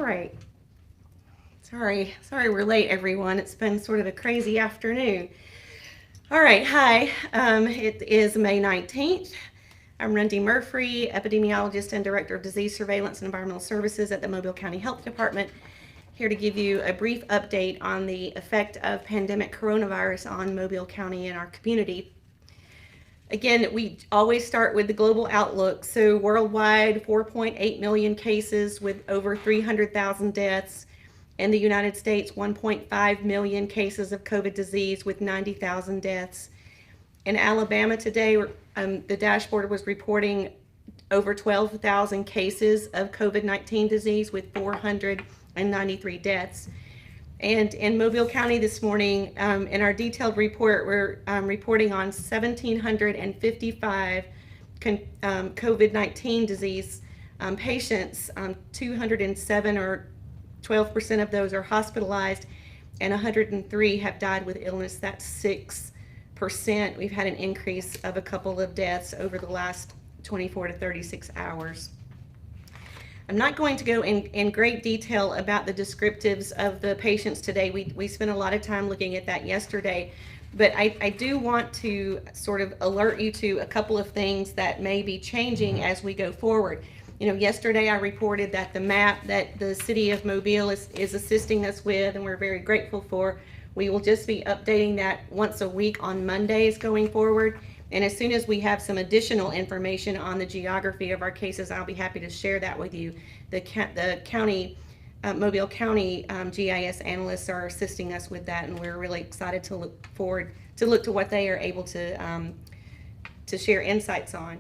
right. Sorry we're late, everyone. It's been sort of a crazy afternoon. All right, hi. It is May 19th. I'm Randy Murphy, epidemiologist and director of disease surveillance and environmental services at the Mobile County Health Department, here to give you a brief update on the effect of pandemic coronavirus on Mobile County and our community. Again, we always start with the global outlook. So worldwide, 4.8 million cases with over 300,000 deaths. In the United States, 1.5 million cases of COVID disease with 90,000 deaths. In Alabama today, the dashboard was reporting over 12,000 cases of COVID-19 disease with 493 deaths. And in Mobile County this morning, in our detailed report, we're reporting on 1,755 COVID-19 disease patients. 207 or 12% of those are hospitalized, and 103 have died with illness. That's 6%. We've had an increase of a couple of deaths over the last 24 to 36 hours. I'm not going to go in great detail about the descriptives of the patients today. We spent a lot of time looking at that yesterday, but I do want to sort of alert you to a couple of things that may be changing as we go forward. Yesterday I reported that the map that the city of Mobile is assisting us with, and we're very grateful for, we will just be updating that once a week on Mondays going forward. And as soon as we have some additional information on the geography of our cases, I'll be happy to share that with you. The county, Mobile County GIS analysts are assisting us with that, and we're really excited to look to what they are able to share insights on.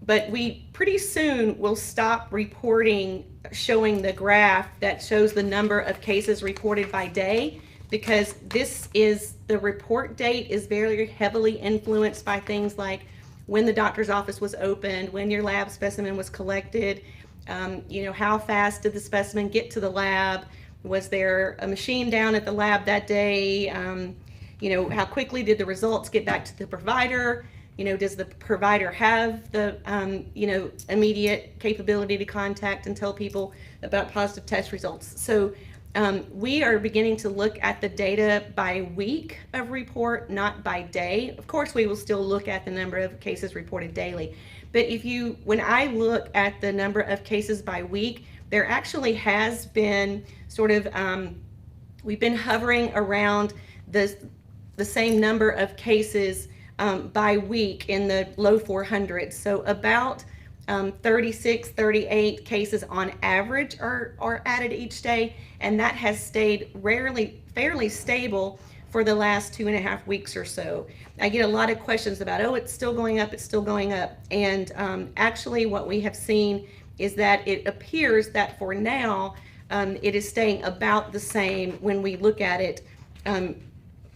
But we pretty soon will stop reporting, showing the graph that shows the number of cases reported by day, because the report date is very heavily influenced by things like when the doctor's office was opened, when your lab specimen was collected, how fast did the specimen get to the lab, was there a machine down at the lab that day, how quickly did the results get back to the provider, does the provider have the immediate capability to contact and tell people about positive test results. So we are beginning to look at the data by week of report, not by day. Of course, we will still look at the number of cases reported daily. But when I look at the number of cases by week, there actually has been sort of, we've been hovering around the same number of cases by week in the low 400s. So about 36, 38 cases on average are added each day, and that has stayed fairly stable for the last 2.5 weeks or so. I get a lot of questions about, it's still going up, and actually what we have seen is that it appears that for now it is staying about the same when we look at it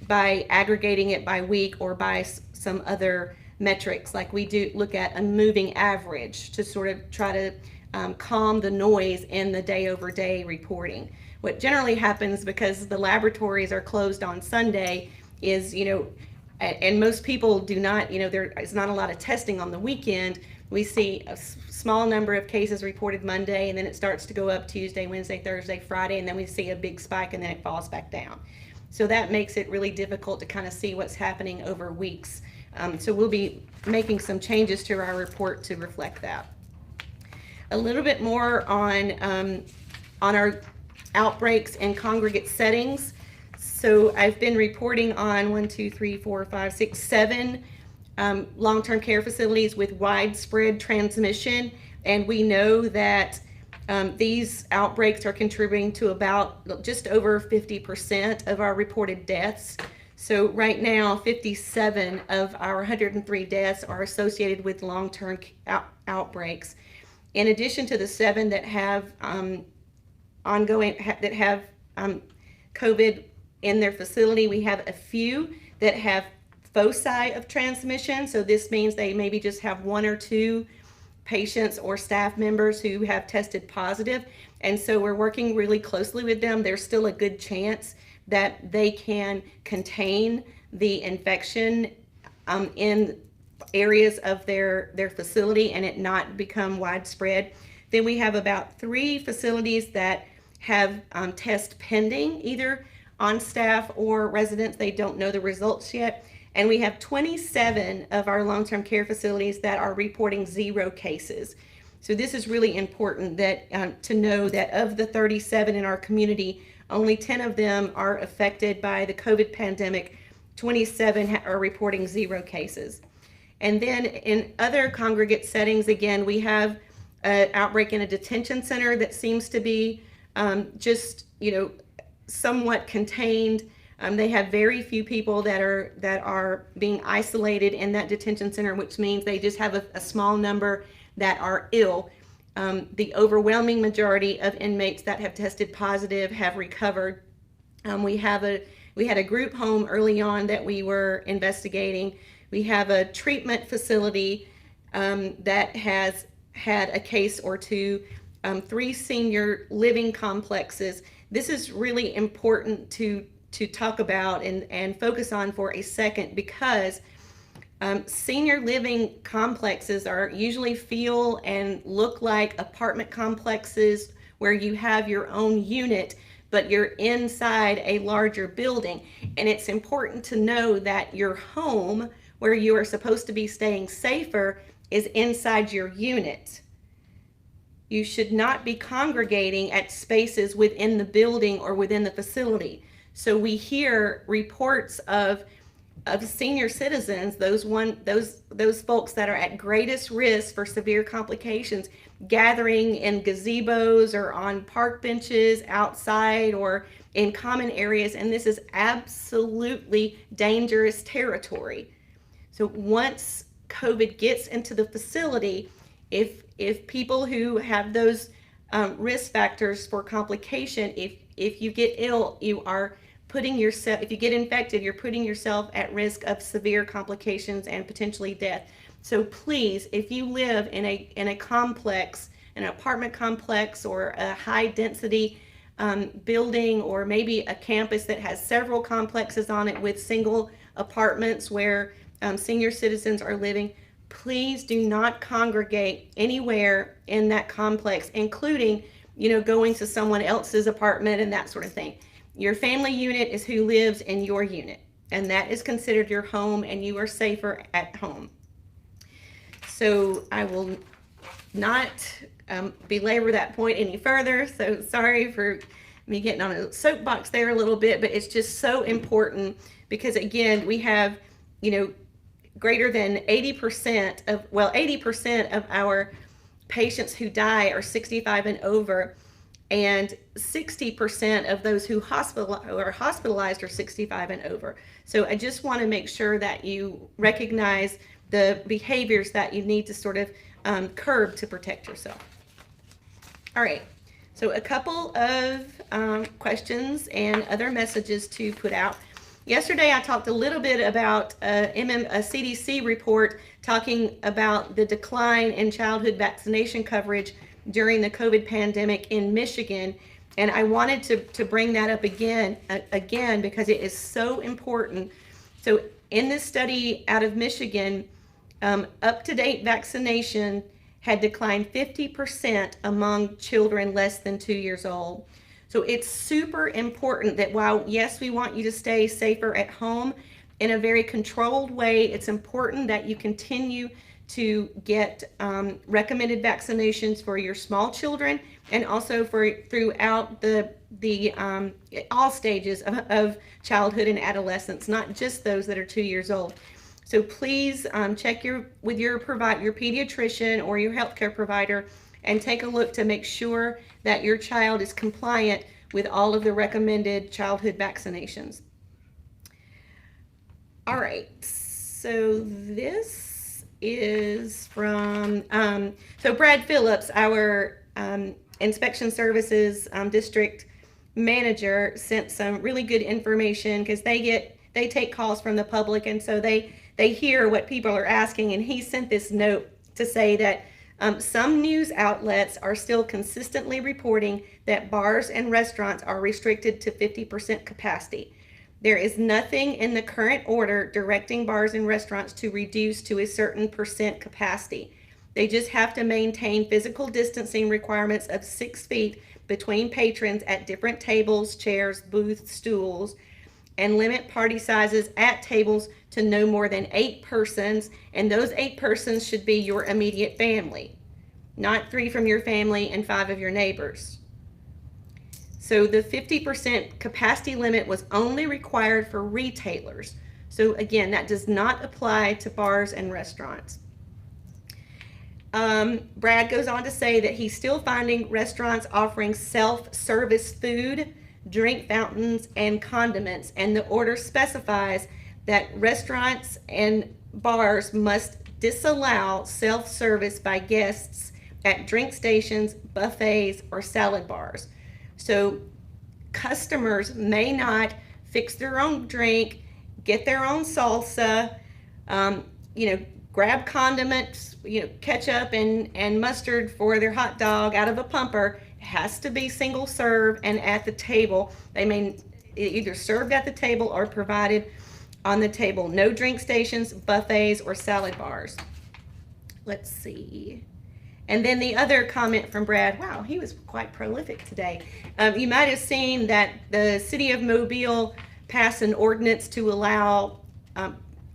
by aggregating it by week or by some other metrics, like we do look at a moving average to sort of try to calm the noise in the day over day reporting. What generally happens, because the laboratories are closed on Sunday, is, and most people do not, there is not a lot of testing on the weekend. We see a small number of cases reported Monday, and then it starts to go up Tuesday, Wednesday, Thursday, Friday, and then we see a big spike, and then it falls back down. So that makes it really difficult to kind of see what's happening over weeks. So we'll be making some changes to our report to reflect that. A little bit more on our outbreaks in congregate settings. So I've been reporting on 7 long-term care facilities with widespread transmission, and we know that these outbreaks are contributing to about just over 50% of our reported deaths. So right now, 57 of our 103 deaths are associated with long-term outbreaks. In addition to the 7 that have COVID in their facility, we have a few that have foci of transmission. So this means they maybe just have 1 or 2 patients or staff members who have tested positive. And so we're working really closely with them. There's still a good chance that they can contain the infection in areas of their facility and it not become widespread. Then we have about 3 facilities that have tests pending, either on staff or residents. They don't know the results yet. And we have 27 of our long-term care facilities that are reporting 0 cases. So this is really important that to know that of the 37 in our community, only 10 of them are affected by the COVID pandemic. 27 are reporting 0 cases. And then in other congregate settings, again, we have an outbreak in a detention center that seems to be just, somewhat contained. They have very few people that are being isolated in that detention center, which means they just have a small number that are ill. The overwhelming majority of inmates that have tested positive have recovered. We had a group home early on that we were investigating. We have a treatment facility that has had a case or two, 3 senior living complexes. This is really important to talk about and focus on for a second, because senior living complexes are usually feel and look like apartment complexes where you have your own unit, but you're inside a larger building. And it's important to know that your home, where you are supposed to be staying safer, is inside your unit. You should not be congregating at spaces within the building or within the facility. So we hear reports of senior citizens, those folks that are at greatest risk for severe complications, gathering in gazebos or on park benches outside or in common areas, and this is absolutely dangerous territory. So once COVID gets into the facility, if people who have those risk factors for complication, if you get ill, you are putting yourself, if you get infected, you're putting yourself at risk of severe complications and potentially death. So please, if you live in a complex, an apartment complex or a high density building, or maybe a campus that has several complexes on it with single apartments where senior citizens are living, please do not congregate anywhere in that complex, including, going to someone else's apartment and that sort of thing. Your family unit is who lives in your unit, and that is considered your home, and you are safer at home. So I will not belabor that point any further. So sorry for me getting on a soapbox there a little bit, but it's just so important, because again, we have, greater than 80% of our patients who die are 65 and over, and 60% of those who are hospitalized are 65 and over. So I just want to make sure that you recognize the behaviors that you need to sort of curb to protect yourself. All right, so a couple of questions and other messages to put out. Yesterday, I talked a little bit about a CDC report talking about the decline in childhood vaccination coverage during the COVID pandemic in Michigan. And I wanted to bring that up again, because it is so important. So in this study out of Michigan, up-to-date vaccination had declined 50% among children less than 2 years old. So it's super important that while, yes, we want you to stay safer at home in a very controlled way, it's important that you continue to get recommended vaccinations for your small children, and also throughout all stages of childhood and adolescence, not just those that are 2 years old. So please check with your pediatrician or your healthcare provider and take a look to make sure that your child is compliant with all of the recommended childhood vaccinations. All right, so this is from, so Brad Phillips, our inspection services district manager, sent some really good information, because they take calls from the public, and so they hear what people are asking, and he sent this note to say that some news outlets are still consistently reporting that bars and restaurants are restricted to 50% capacity. There is nothing in the current order directing bars and restaurants to reduce to a certain percent capacity. They just have to maintain physical distancing requirements of 6 feet between patrons at different tables, chairs, booths, stools, and limit party sizes at tables to no more than 8 persons, and those 8 persons should be your immediate family, not 3 from your family and 5 of your neighbors. So the 50% capacity limit was only required for retailers. So again, that does not apply to bars and restaurants. Brad goes on to say that he's still finding restaurants offering self-service food, drink fountains, and condiments, and the order specifies that restaurants and bars must disallow self-service by guests at drink stations, buffets, or salad bars. So customers may not fix their own drink, get their own salsa, grab condiments, ketchup and mustard for their hot dog out of a pumper. It has to be single serve and at the table. They may either served at the table or provided on the table. No drink stations, buffets, or salad bars. Let's see. And then the other comment from Brad, wow, he was quite prolific today. You might have seen that the city of Mobile passed an ordinance to allow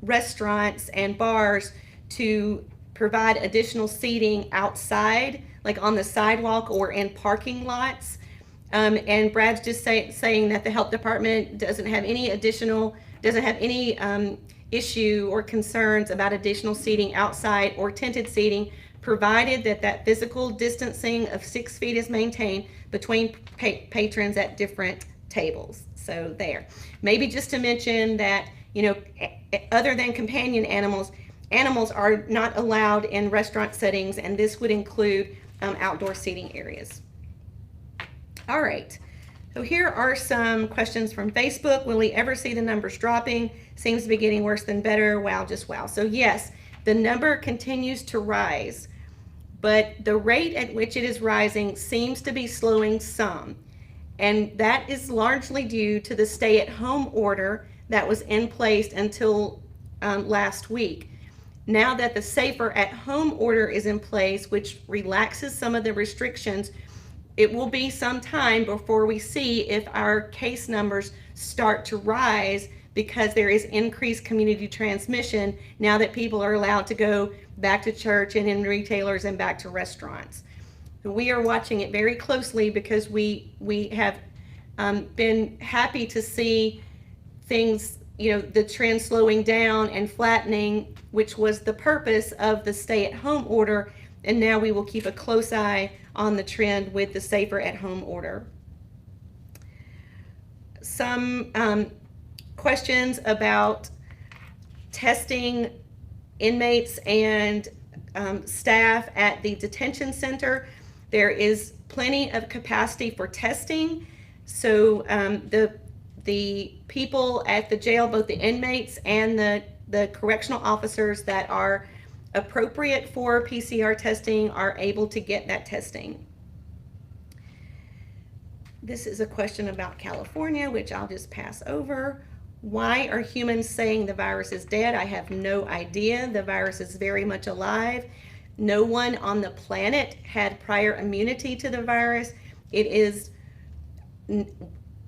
restaurants and bars to provide additional seating outside, like on the sidewalk or in parking lots. And Brad's just saying that the health department doesn't have any issue or concerns about additional seating outside or tented seating, provided that physical distancing of 6 feet is maintained between patrons at different tables. So there. Maybe just to mention that, other than companion animals are not allowed in restaurant settings, and this would include outdoor seating areas. All right. So here are some questions from Facebook. Will we ever see the numbers dropping? Seems to be getting worse than better. Wow, just wow. So yes, the number continues to rise, but the rate at which it is rising seems to be slowing some. And that is largely due to the stay-at-home order that was in place until last week. Now that the safer at home order is in place, which relaxes some of the restrictions, it will be some time before we see if our case numbers start to rise, because there is increased community transmission now that people are allowed to go back to church and in retailers and back to restaurants. We are watching it very closely because we have been happy to see things, the trend slowing down and flattening, which was the purpose of the stay-at-home order, and now we will keep a close eye on the trend with the safer at home order. Some questions about testing inmates and staff at the detention center. There is plenty of capacity for testing. So the people at the jail, both the inmates and the correctional officers that are appropriate for PCR testing, are able to get that testing. This is a question about California, which I'll just pass over. Why are humans saying the virus is dead? I have no idea. The virus is very much alive. No one on the planet had prior immunity to the virus. It is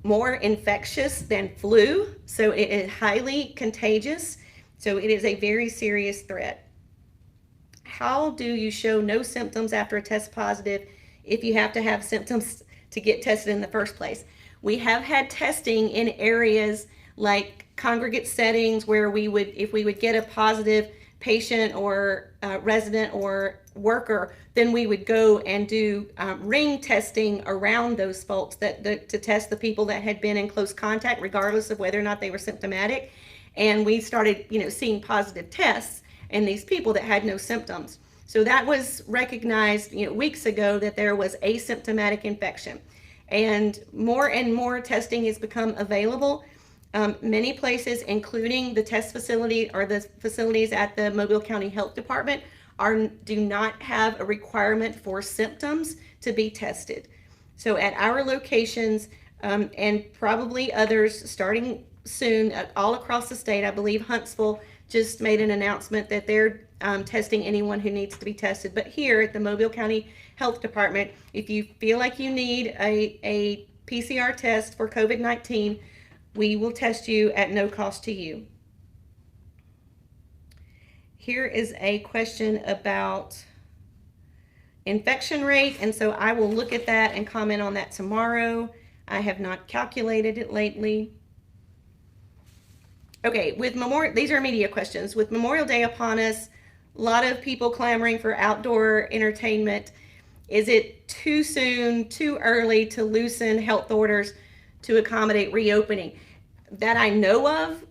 more infectious than flu, so it is highly contagious. So it is a very serious threat. How do you show no symptoms after a test positive if you have to have symptoms to get tested in the first place? We have had testing in areas like congregate settings where if we would get a positive patient or resident or worker, then we would go and do ring testing around those folks to test the people that had been in close contact, regardless of whether or not they were symptomatic. And we started, seeing positive tests in these people that had no symptoms. So that was recognized, weeks ago, that there was asymptomatic infection. And more testing has become available. Many places, including the test facility or the facilities at the Mobile County Health Department, do not have a requirement for symptoms to be tested. So at our locations, and probably others starting soon all across the state, I believe Huntsville just made an announcement that they're testing anyone who needs to be tested. But here at the Mobile County Health Department, if you feel like you need a PCR test for COVID-19, we will test you at no cost to you. Here is a question about infection rate, and so I will look at that and comment on that tomorrow. I have not calculated it lately. Okay, these are media questions. With Memorial Day upon us, a lot of people clamoring for outdoor entertainment. Is it too soon, too early to loosen health orders to accommodate reopening? That I know of,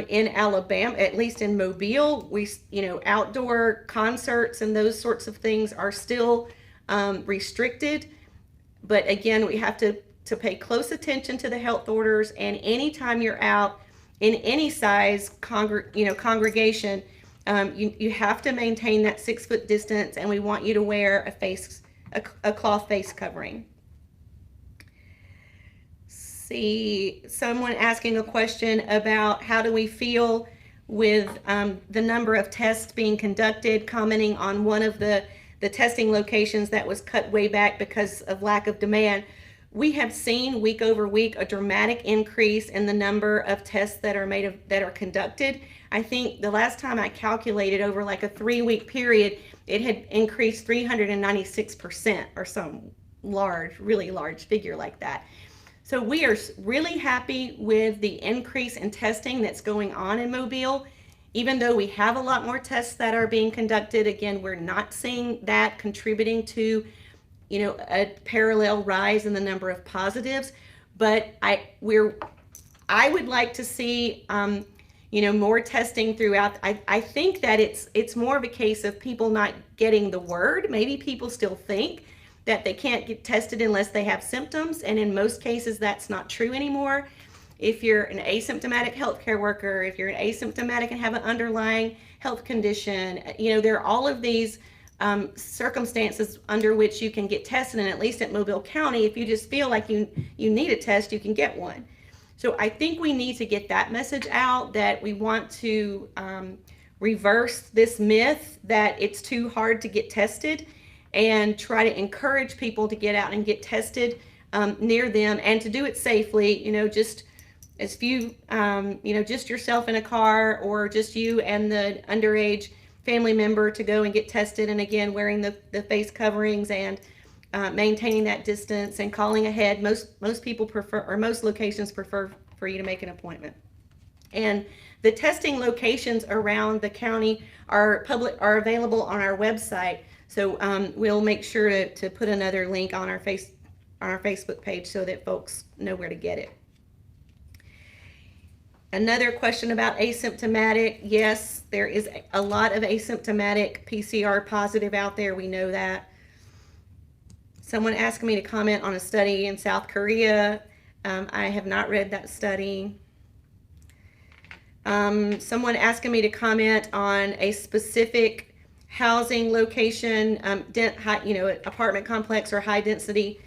in Alabama, at least in Mobile, outdoor concerts and those sorts of things are still restricted. But again, we have to pay close attention to the health orders, and anytime you're out in any size congregation, you have to maintain that 6-foot distance, and we want you to wear a cloth face covering. See, someone asking a question about how do we feel with the number of tests being conducted, commenting on one of the testing locations that was cut way back because of lack of demand. We have seen week over week a dramatic increase in the number of tests that are conducted. I think the last time I calculated over like a 3-week period, it had increased 396% or some really large figure like that. So we are really happy with the increase in testing that's going on in Mobile. Even though we have a lot more tests that are being conducted, again, we're not seeing that contributing to, a parallel rise in the number of positives. But I would like to see, more testing throughout. I think that it's more of a case of people not getting the word. Maybe people still think that they can't get tested unless they have symptoms, and in most cases that's not true anymore. If you're an asymptomatic healthcare worker, if you're an asymptomatic and have an underlying health condition, there are all of these circumstances under which you can get tested, and at least at Mobile County, if you just feel like you need a test, you can get one. So I think we need to get that message out, that we want to reverse this myth that it's too hard to get tested, and try to encourage people to get out and get tested near them, and to do it safely. Just as few, just yourself in a car, or just you and the underage family member to go and get tested. And again, wearing the face coverings and maintaining that distance and calling ahead. Most people prefer, or most locations prefer for you to make an appointment. And the testing locations around the county are available on our website. So we'll make sure to put another link on our Facebook page so that folks know where to get it. Another question about asymptomatic. Yes, there is a lot of asymptomatic PCR positive out there. We know that. Someone asked me to comment on a study in South Korea. I have not read that study. Someone asking me to comment on a specific housing location, apartment complex or high density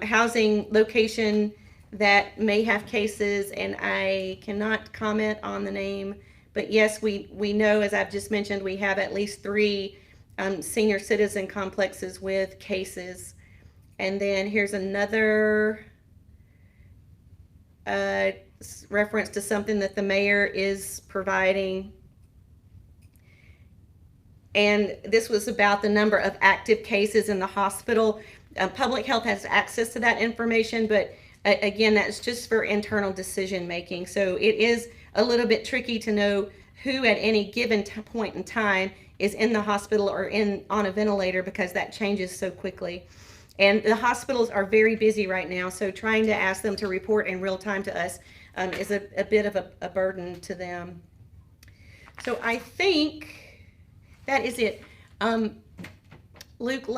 housing location that may have cases, and I cannot comment on the name. But yes, we know, as I've just mentioned, we have at least 3 senior citizen complexes with cases. And then here's another reference to something that the mayor is providing. And this was about the number of active cases in the hospital. Public health has access to that information, but again, that's just for internal decision making. So it is a little bit tricky to know who at any given point in time is in the hospital or on a ventilator, because that changes so quickly. And the hospitals are very busy right now, so trying to ask them to report in real time to us is a bit of a burden to them. So I think that is it. Luke,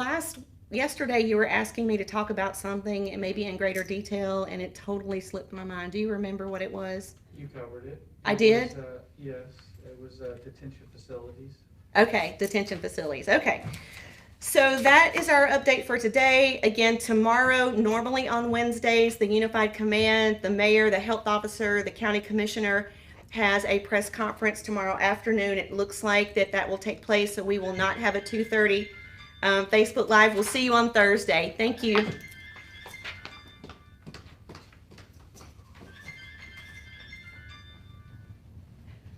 yesterday you were asking me to talk about something, and maybe in greater detail, and it totally slipped my mind. Do you remember what it was? You covered it. I did? Yes, it was detention facilities. Okay, detention facilities. Okay. So that is our update for today. Again, tomorrow, normally on Wednesdays, the Unified Command, the mayor, the health officer, the county commissioner, has a press conference tomorrow afternoon. It looks like that will take place, so we will not have a 2:30 Facebook Live. We'll see you on Thursday. Thank you.